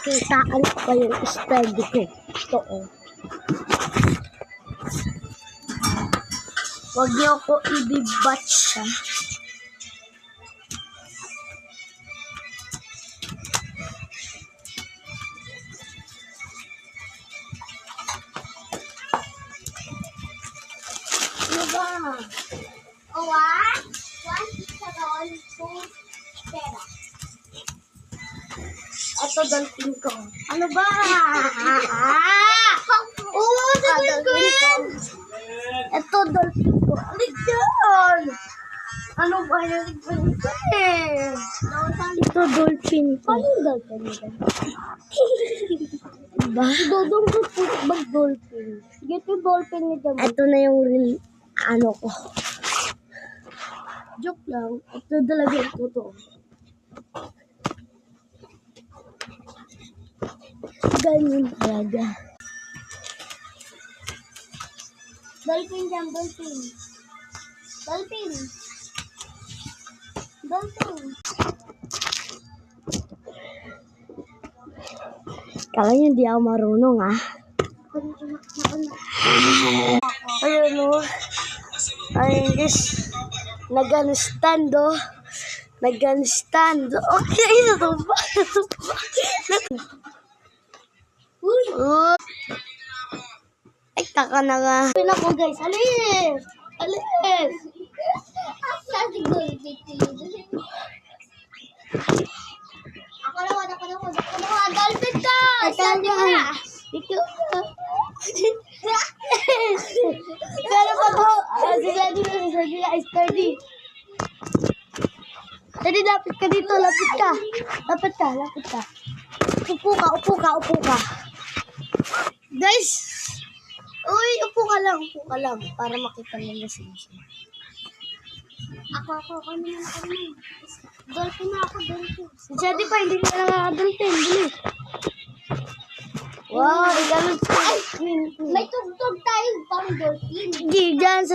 Kitaan ko pa yung steady ko. Ito oh. Huwag niyo ako ibibatch siya. Ano ba? O, one. One chicharon, two pera. Ito dalpin ko. Ano ba? Oo, sabihin ko yan. Ito dalpin ko. Aligyan! Ano ba yung dalpin ko eh? Ito dolphin ko. Ano yung dolphin ko? Diba? Dodong ko po mag-dolphin. Ito dolphin nito. Ito na yung real ano ko. Joke lang. Ito talaga ito to. Ganyan talaga. Dolphin dyan, dolphin. Dolphin. Dolphin. Kala niyo di ako marunong ah. Ayun o. Ayun guys. Nag-understand o. Nag-understand. Okay, natuba. Uy! Ay, taka na nga. Dolphin ako guys. Alis! Alis! Asa si dolphin to Ako naman. Dolphin ka! Sabi ka na. Ikaw na. Pero pa ko. Si Daddy na study. Daddy, lapit ka dito. Lapit ka. Lapit ka. Upo ka. Guys! Uy, upo ka lang. Para makita nila sila. Ako naman. Dolphin na ako, dolphin. Si Daddy pa, hindi ka nakakadulpin. Bilis. Wow, May tugtog tayo pang dolphin. Hindi, dyan sa